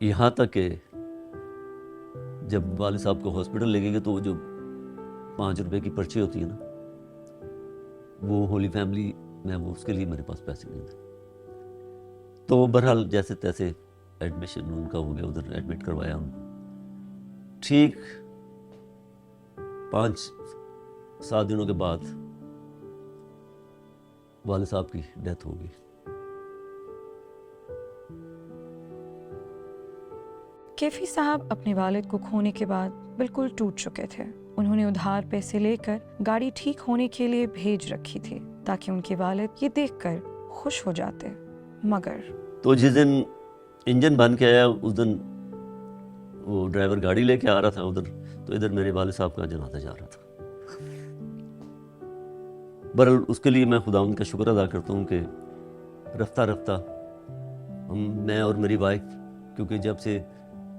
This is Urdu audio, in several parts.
یہاں تک کہ جب والد صاحب کو ہاسپٹل لے گئے تو وہ جو 5 روپے کی پرچی ہوتی ہے نا، وہ ہولی فیملی میں وہ اس کے لیے میرے پاس پیسے نہیں تھے. تو بہرحال جیسے تیسے ایڈمیشن ان کا ہو گیا، ادھر ایڈمٹ کروایا ان کو. ٹھیک 5-7 دنوں کے بعد والد صاحب کی ڈیتھ ہو گئی. کیفی صاحب اپنے والد کو کھونے کے بعد بالکل ٹوٹ چکے تھے. انہوں نے ادھار پیسے لے کر گاڑی ٹھیک ہونے کے لیے بھیج رکھی تھی تاکہ ان کے والد یہ دیکھ کر خوش ہو جاتے. مگر تو جس دن انجن بن کے آیا اس دن وہ ڈرائیور گاڑی لے کے آ رہا تھا ادھر، تو ادھر میرے والد صاحب کا جنازہ جا رہا تھا. بہرحال اس کے لیے میں خداوند کا شکر ادا کرتا ہوں کہ رفتہ رفتہ میں اور میری وائف، کیونکہ جب سے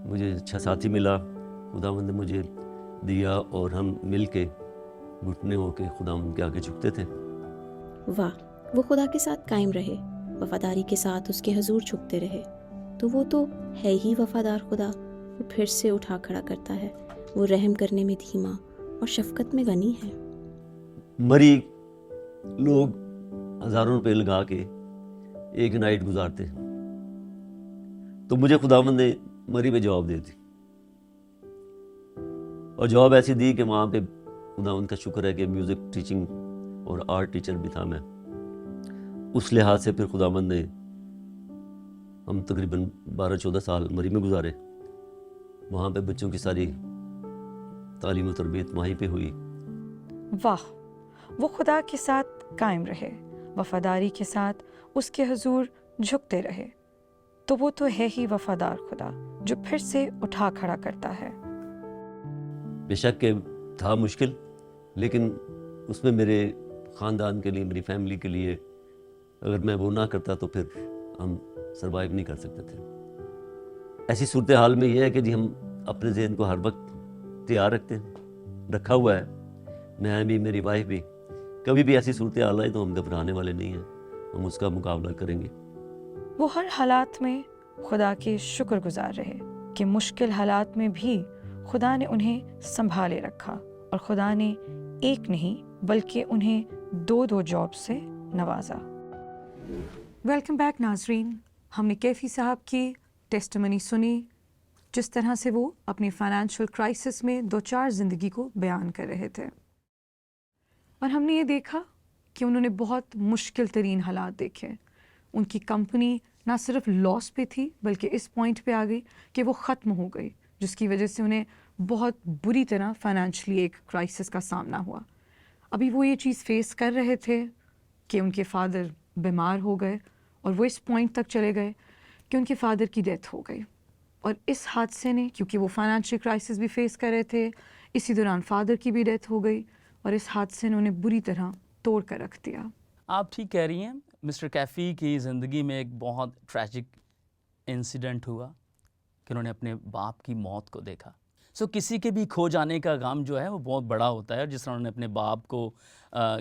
مجھے اچھا ساتھی ملا خداوند نے مجھے دیا، اور ہم مل کے گھٹنے ہو کے خداوند کے آگے جھکتے تھے. واہ، وہ خدا کے ساتھ قائم رہے، وفاداری کے ساتھ اس کے حضور جھکتے رہے. تو وہ تو ہے ہی وفادار خدا. وہ پھر سے اٹھا کھڑا کرتا ہے. وہ رحم کرنے میں دھیما اور شفقت میں غنی ہے. مری لوگ ہزاروں روپے لگا کے ایک نائٹ گزارتے، تو مجھے خداوند نے مری پہ جواب دے دی، اور جواب ایسی دی کہ وہاں پہ خداوند کا شکر ہے کہ میوزک ٹیچنگ اور آرٹ ٹیچر بھی تھا میں. اس لحاظ سے پھر خداوند نے ہم تقریباً 12-14 سال مری میں گزارے. وہاں پہ بچوں کی ساری تعلیم و تربیت وہیں پہ ہوئی. واہ، وہ خدا کے ساتھ قائم رہے، وفاداری کے ساتھ اس کے حضور جھکتے رہے. تو وہ تو ہے ہی وفادار خدا جو پھر سے اٹھا کھڑا کرتا ہے. بے شک کہ تھا مشکل، لیکن اس میں میرے خاندان کے لیے، میری فیملی کے لیے اگر میں وہ نہ کرتا تو پھر ہم سروائیو نہیں کر سکتے تھے. ایسی صورتحال میں یہ ہے کہ جی ہم اپنے ذہن کو ہر وقت تیار رکھتے ہیں، رکھا ہوا ہے، میں بھی میری وائف بھی. کبھی بھی ایسی صورتحال آئے تو ہم گھبرانے والے نہیں ہیں، ہم اس کا مقابلہ کریں گے. وہ ہر حالات میں خدا کے شکر گزار رہے کہ مشکل حالات میں بھی خدا نے انہیں سنبھالے رکھا، اور خدا نے ایک نہیں بلکہ انہیں 2 جاب سے نوازا. ویلکم بیک ناظرین. ہم نے کیفی صاحب کی ٹیسٹمنی سنی، جس طرح سے وہ اپنی فائنینشیل کرائسس میں 2-4 زندگی کو بیان کر رہے تھے، اور ہم نے یہ دیکھا کہ انہوں نے بہت مشکل ترین حالات دیکھے. ان کی کمپنی نہ صرف لاس پہ تھی بلکہ اس پوائنٹ پہ آ گئی کہ وہ ختم ہو گئی، جس کی وجہ سے انہیں بہت بری طرح فائنینشلی ایک کرائسس کا سامنا ہوا. ابھی وہ یہ چیز فیس کر رہے تھے کہ ان کے فادر بیمار ہو گئے، اور وہ اس پوائنٹ تک چلے گئے کہ ان کے فادر کی ڈیتھ ہو گئی. اور اس حادثے نے، کیونکہ وہ فائنینشیل کرائسس بھی فیس کر رہے تھے، اسی دوران فادر کی بھی ڈیتھ ہو گئی، اور اس حادثے نے انہیں بری طرح توڑ کر رکھ دیا. آپ ٹھیک کہہ رہی ہیں. مسٹر کیفی کی زندگی میں ایک بہت ٹریجک انسیڈنٹ ہوا کہ انہوں نے اپنے باپ کی موت کو دیکھا. کسی کے بھی کھو جانے کا غم جو ہے وہ بہت بڑا ہوتا ہے. جس طرح انہوں نے اپنے باپ کو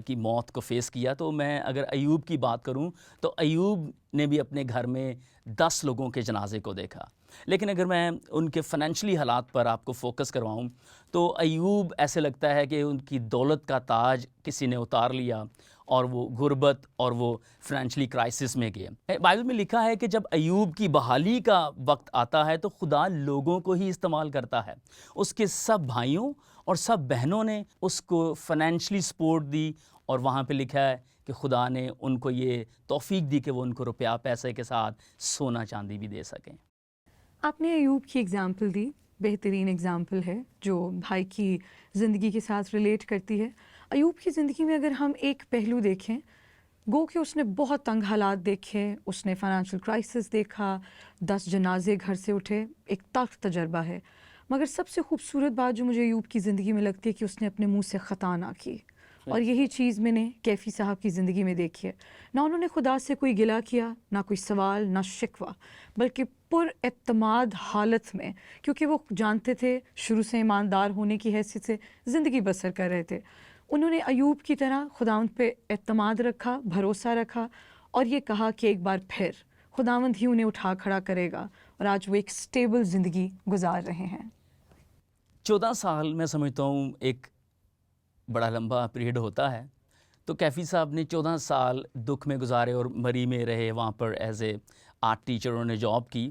کی موت کو فیس کیا، تو میں اگر ایوب کی بات کروں تو ایوب نے بھی اپنے گھر میں 10 لوگوں کے جنازے کو دیکھا. لیکن اگر میں ان کے فائنینشلی حالات پر آپ کو فوکس کرواؤں تو ایوب ایسے لگتا ہے کہ ان کی دولت کا تاج کسی نے اتار لیا، اور وہ غربت اور وہ فائنینشلی کرائسس میں گئے. بائبل میں لکھا ہے کہ جب ایوب کی بحالی کا وقت آتا ہے تو خدا لوگوں کو ہی استعمال کرتا ہے. اس کے سب بھائیوں اور سب بہنوں نے اس کو فائنینشلی سپورٹ دی، اور وہاں پہ لکھا ہے کہ خدا نے ان کو یہ توفیق دی کہ وہ ان کو روپیہ پیسے کے ساتھ سونا چاندی بھی دے سکیں. آپ نے ایوب کی اگزامپل دی، بہترین اگزامپل ہے جو بھائی کی زندگی کے ساتھ ریلیٹ کرتی ہے. ایوب کی زندگی میں اگر ہم ایک پہلو دیکھیں، گو کہ اس نے بہت تنگ حالات دیکھے، اس نے فائنینشیل کرائسس دیکھا، 10 جنازے گھر سے اٹھے، ایک تلخ تجربہ ہے. مگر سب سے خوبصورت بات جو مجھے ایوب کی زندگی میں لگتی ہے کہ اس نے اپنے منہ سے خطا نہ کی، اور یہی چیز میں نے کیفی صاحب کی زندگی میں دیکھی ہے. نہ انہوں نے خدا سے کوئی گلہ کیا، نہ کوئی سوال، نہ شکوہ، بلکہ پر اعتماد حالت میں، کیونکہ وہ جانتے تھے شروع سے ایماندار ہونے کی حیثیت سے زندگی بسر کر رہے تھے. انہوں نے ایوب کی طرح خداوند پہ اعتماد رکھا، بھروسہ رکھا، اور یہ کہا کہ ایک بار پھر خداوند ہی انہیں اٹھا کھڑا کرے گا، اور آج وہ ایک اسٹیبل زندگی گزار رہے ہیں. 14 سال میں سمجھتا ہوں ایک بڑا لمبا پیریڈ ہوتا ہے. تو کیفی صاحب نے 14 سال دکھ میں گزارے اور مری میں رہے, وہاں پر ایز اے آرٹ ٹیچر انہوں نے جاب کی.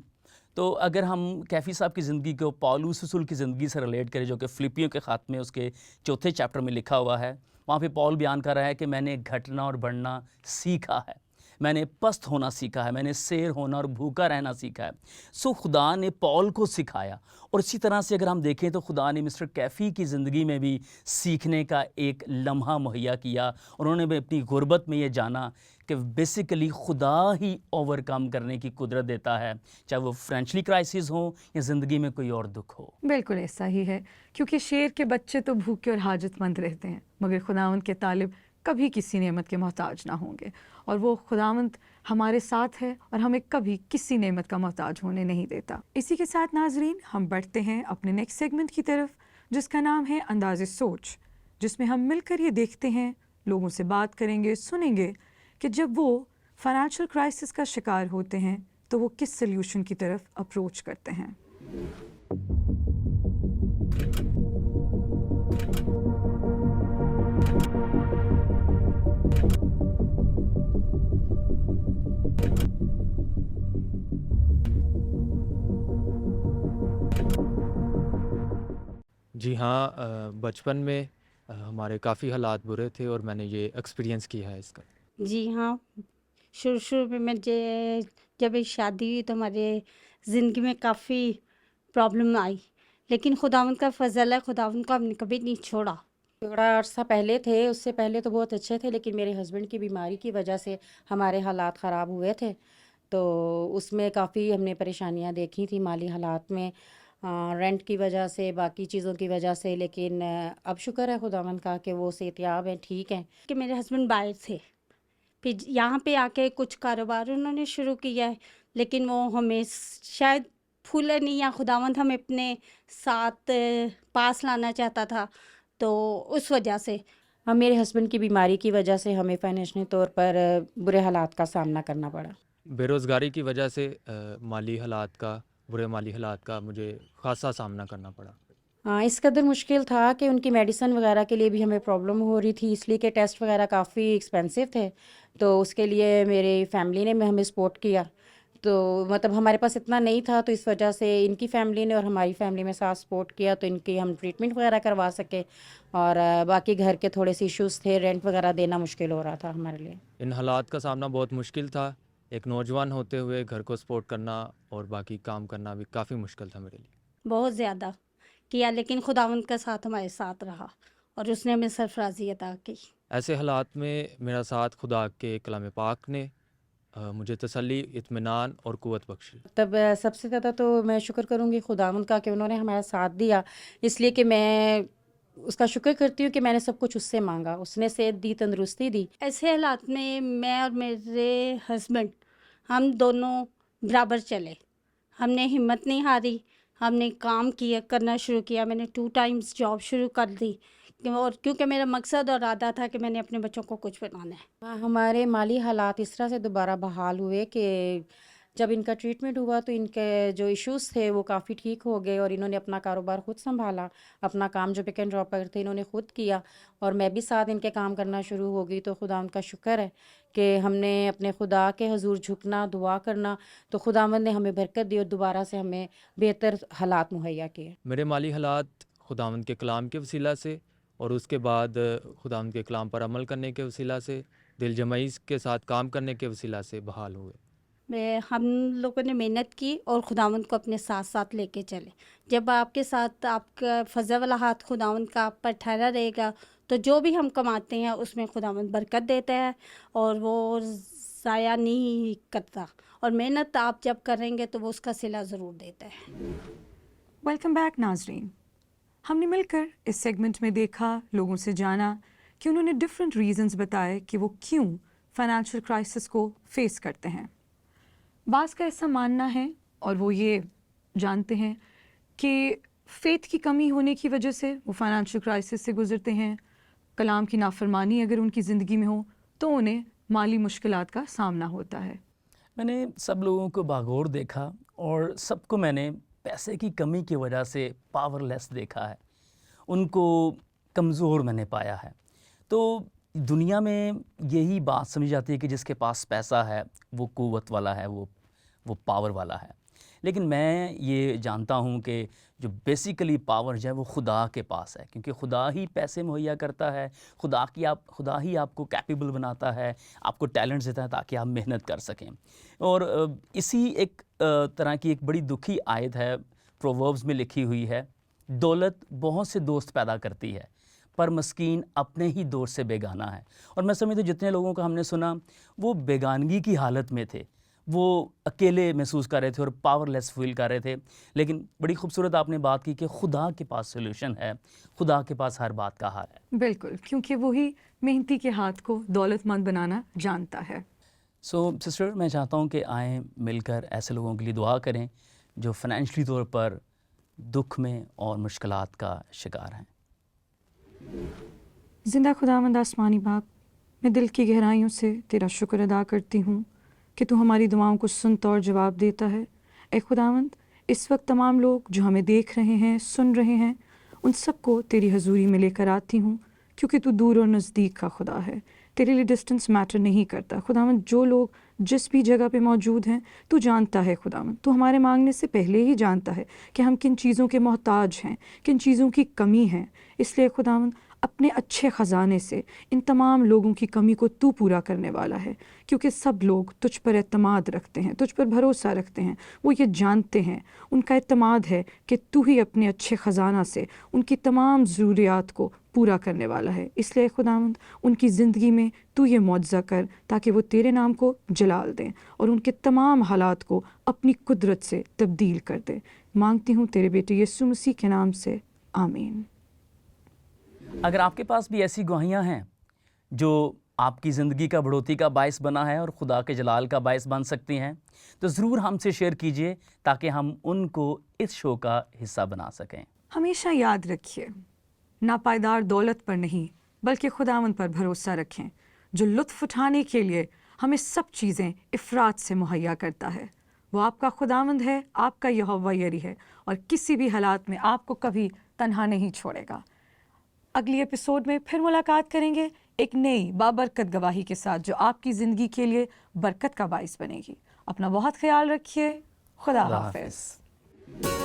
تو اگر ہم کیفی صاحب کی زندگی کو پولس رسول کی زندگی سے ریلیٹ کریں, جو کہ فلپیوں کے خط میں اس کے 4 چیپٹر میں لکھا ہوا ہے, وہاں پہ پول بیان کر رہا ہے کہ میں نے گھٹنا اور بڑھنا سیکھا ہے, میں نے پست ہونا سیکھا ہے, میں نے سیر ہونا اور بھوکا رہنا سیکھا ہے. سو خدا نے پول کو سکھایا. اور اسی طرح سے اگر ہم دیکھیں تو خدا نے مسٹر کیفی کی زندگی میں بھی سیکھنے کا ایک لمحہ مہیا کیا, اور انہوں نے بھی اپنی غربت میں یہ جانا کہ بیسیکلی خدا ہی اوور کم کرنے کی قدرت دیتا ہے, چاہے وہ فائنینشلی کرائسس ہوں یا زندگی میں کوئی اور دکھ ہو. بالکل ایسا ہی ہے, کیونکہ شیر کے بچے تو بھوکے اور حاجت مند رہتے ہیں, مگر خداوند کے طالب کبھی کسی نعمت کے محتاج نہ ہوں گے, اور وہ خداوند ہمارے ساتھ ہے اور ہمیں کبھی کسی نعمت کا محتاج ہونے نہیں دیتا. اسی کے ساتھ ناظرین ہم بڑھتے ہیں اپنے نیکسٹ سیگمنٹ کی طرف, جس کا نام ہے انداز سوچ, جس میں ہم مل کر یہ دیکھتے ہیں, لوگوں سے بات کریں گے, سنیں گے کہ جب وہ فائنینشیل کرائسس کا شکار ہوتے ہیں تو وہ کس سلیوشن کی طرف اپروچ کرتے ہیں. جی ہاں, بچپن میں ہمارے کافی حالات برے تھے اور میں نے یہ ایکسپیرینس کیا ہے اس کا. جی ہاں, شروع میں جب شادی ہوئی تو ہمارے زندگی میں کافی پرابلم آئی, لیکن خداوند کا فضل ہے, خداوند کو ہم نے کبھی نہیں چھوڑا. تھوڑا عرصہ پہلے تھے, اس سے پہلے تو بہت اچھے تھے, لیکن میرے ہسبینڈ کی بیماری کی وجہ سے ہمارے حالات خراب ہوئے تھے. تو اس میں کافی ہم نے پریشانیاں دیکھی تھیں مالی حالات میں, رینٹ کی وجہ سے, باقی چیزوں کی وجہ سے. لیکن اب شکر ہے خداوند کا کہ وہ صحتیاب ہیں, ٹھیک ہیں. کہ میرے ہسبینڈ باہر تھے, پھر یہاں پہ آ کے کچھ کاروبار انہوں نے شروع کیا ہے, لیکن وہ ہمیں شاید پھولے نہیں, یا خداوند ہمیں اپنے ساتھ پاس لانا چاہتا تھا, تو اس وجہ سے. میرے ہسبینڈ کی بیماری کی وجہ سے ہمیں فائنینشلی طور پر برے حالات کا سامنا کرنا پڑا. بے روزگاری کی وجہ سے برے مالی حالات کا مجھے خاصا سامنا کرنا پڑا. ہاں, اس قدر مشکل تھا کہ ان کی میڈیسن وغیرہ کے لیے بھی ہمیں پرابلم ہو رہی تھی, اس لیے کہ ٹیسٹ وغیرہ کافی ایکسپینسو تھے. تو اس کے لیے میری فیملی نے ہمیں سپورٹ کیا, تو مطلب ہمارے پاس اتنا نہیں تھا, تو اس وجہ سے ان کی فیملی نے اور ہماری فیملی میں ساتھ سپورٹ کیا, تو ان کی ہم ٹریٹمنٹ وغیرہ کروا سکے. اور باقی گھر کے تھوڑے سے ایشوز تھے, رینٹ وغیرہ دینا مشکل ہو رہا تھا ہمارے لیے. ان حالات کا سامنا بہت مشکل تھا, ایک نوجوان ہوتے ہوئے گھر کو سپورٹ کرنا اور باقی کام کرنا بھی کافی مشکل تھا میرے لیے. بہت زیادہ کیا, لیکن خداوند کا ساتھ ہمارے ساتھ رہا اور اس نے ہمیں سرفرازی عطا کی. ایسے حالات میں میرا ساتھ خدا کے کلام پاک نے مجھے تسلی, اطمینان اور قوت بخشی. تب سب سے زیادہ تو میں شکر کروں گی خداوند کا کہ انہوں نے ہمارا ساتھ دیا, اس لیے کہ میں اس کا شکر کرتی ہوں کہ میں نے سب کچھ اس سے مانگا, اس نے صحت دی, تندرستی دی. ایسے حالات میں میں اور میرے ہسبینڈ ہم دونوں برابر چلے, ہم نے ہمت نہیں ہاری, ہم نے کام کرنا شروع کیا. میں نے 2 ٹائمز جاب شروع کر دی, اور کیونکہ میرا مقصد اور ارادہ تھا کہ میں نے اپنے بچوں کو کچھ بنانا ہے. ہمارے مالی حالات اس طرح سے دوبارہ بحال ہوئے کہ جب ان کا ٹریٹمنٹ ہوا تو ان کے جو ایشوز تھے وہ کافی ٹھیک ہو گئے, اور انہوں نے اپنا کاروبار خود سنبھالا, اپنا کام جو پک اینڈ ڈراپ پر تھے انہوں نے خود کیا, اور میں بھی ساتھ ان کے کام کرنا شروع ہو گئی. تو خدا ان کا شکر ہے کہ ہم نے اپنے خدا کے حضور جھکنا, دعا کرنا, تو خداوند نے ہمیں برکت دی اور دوبارہ سے ہمیں بہتر حالات مہیا کیے. میرے مالی حالات خداوند کے کلام کے وسیلہ سے اور اس کے بعد خداوند کے کلام پر عمل کرنے کے وسیلہ سے, دل جمعی کے ساتھ کام کرنے کے وسیلہ سے بحال ہوئے. ہم لوگوں نے محنت کی اور خداوند کو اپنے ساتھ ساتھ لے کے چلے. جب آپ کے ساتھ آپ کا فضل والا ہاتھ خداوند کا آپ پر ٹھہرا رہے گا, تو جو بھی ہم کماتے ہیں اس میں خداوند برکت دیتا ہے اور وہ ضائع نہیں کرتا, اور محنت آپ جب کریں گے تو وہ اس کا صلہ ضرور دیتا ہے. ویلکم بیک ناظرین, ہم نے مل کر اس سیگمنٹ میں دیکھا, لوگوں سے جانا کہ انہوں نے ڈفرینٹ ریزنز بتائے کہ وہ کیوں فائنینشیل کرائسس کو فیس کرتے ہیں. بعض کا ایسا ماننا ہے, اور وہ یہ جانتے ہیں کہ فیتھ کی کمی ہونے کی وجہ سے وہ فائنینشیل کرائسس سے گزرتے ہیں. کلام کی نافرمانی اگر ان کی زندگی میں ہو تو انہیں مالی مشکلات کا سامنا ہوتا ہے. میں نے سب لوگوں کو باغور دیکھا اور سب کو میں نے پیسے کی کمی کی وجہ سے پاور لیس دیکھا ہے، ان کو کمزور میں نے پایا ہے۔ تو دنیا میں یہی بات سمجھی جاتی ہے کہ جس کے پاس پیسہ ہے وہ قوت والا ہے، وہ پاور والا ہے، لیکن میں یہ جانتا ہوں کہ جو بیسیکلی پاور جو ہے وہ خدا کے پاس ہے، کیونکہ خدا ہی پیسے مہیا کرتا ہے، خدا ہی آپ کو کیپیبل بناتا ہے، آپ کو ٹیلنٹس دیتا ہے تاکہ آپ محنت کر سکیں۔ اور اسی ایک طرح کی ایک بڑی دکھی آیت ہے، پرووربس میں لکھی ہوئی ہے، دولت بہت سے دوست پیدا کرتی ہے پر مسکین اپنے ہی دوست سے بیگانہ ہے۔ اور میں سمجھتا ہوں جتنے لوگوں کا ہم نے سنا وہ بیگانگی کی حالت میں تھے، وہ اکیلے محسوس کر رہے تھے اور پاور لیس فیل کر رہے تھے، لیکن بڑی خوبصورت آپ نے بات کی کہ خدا کے پاس سولوشن ہے، خدا کے پاس ہر بات کا حل ہے۔ بالکل، کیونکہ وہی محنتی کے ہاتھ کو دولت مند بنانا جانتا ہے۔ سو سسٹر، میں چاہتا ہوں کہ آئیں مل کر ایسے لوگوں کے لیے دعا کریں جو فائنینشلی طور پر دکھ میں اور مشکلات کا شکار ہیں۔ زندہ خداوند آسمانی باپ، میں دل کی گہرائیوں سے تیرا شکر ادا کرتی ہوں کہ تو ہماری دعاؤں کو سنتا اور جواب دیتا ہے۔ اے خداوند، اس وقت تمام لوگ جو ہمیں دیکھ رہے ہیں، سن رہے ہیں، ان سب کو تیری حضوری میں لے کر آتی ہوں، کیونکہ تو دور اور نزدیک کا خدا ہے، تیرے لیے ڈسٹنس میٹر نہیں کرتا۔ خداوند، جو لوگ جس بھی جگہ پہ موجود ہیں تو جانتا ہے خداوند، تو ہمارے مانگنے سے پہلے ہی جانتا ہے کہ ہم کن چیزوں کے محتاج ہیں، کن چیزوں کی کمی ہے۔ اس لیے خداوند اپنے اچھے خزانے سے ان تمام لوگوں کی کمی کو تو پورا کرنے والا ہے، کیونکہ سب لوگ تجھ پر اعتماد رکھتے ہیں، تجھ پر بھروسہ رکھتے ہیں، وہ یہ جانتے ہیں، ان کا اعتماد ہے کہ تو ہی اپنے اچھے خزانہ سے ان کی تمام ضروریات کو پورا کرنے والا ہے۔ اس لیے خداوند ان کی زندگی میں تو یہ معجزہ کر تاکہ وہ تیرے نام کو جلال دیں اور ان کے تمام حالات کو اپنی قدرت سے تبدیل کر دیں۔ مانگتی ہوں تیرے بیٹے یسوع مسیح کے نام سے، آمین۔ اگر آپ کے پاس بھی ایسی گواہیاں ہیں جو آپ کی زندگی کا بڑھوتی کا باعث بنا ہے اور خدا کے جلال کا باعث بن سکتی ہیں، تو ضرور ہم سے شیئر کیجئے تاکہ ہم ان کو اس شو کا حصہ بنا سکیں۔ ہمیشہ یاد رکھیے، ناپائیدار دولت پر نہیں بلکہ خداوند پر بھروسہ رکھیں، جو لطف اٹھانے کے لیے ہمیں سب چیزیں افراط سے مہیا کرتا ہے۔ وہ آپ کا خداوند ہے، آپ کا یہوہ یری ہے، اور کسی بھی حالات میں آپ کو کبھی تنہا نہیں چھوڑے گا۔ اگلی ایپیسوڈ میں پھر ملاقات کریں گے ایک نئی بابرکت گواہی کے ساتھ جو آپ کی زندگی کے لیے برکت کا باعث بنے گی۔ اپنا بہت خیال رکھیے۔ خدا حافظ۔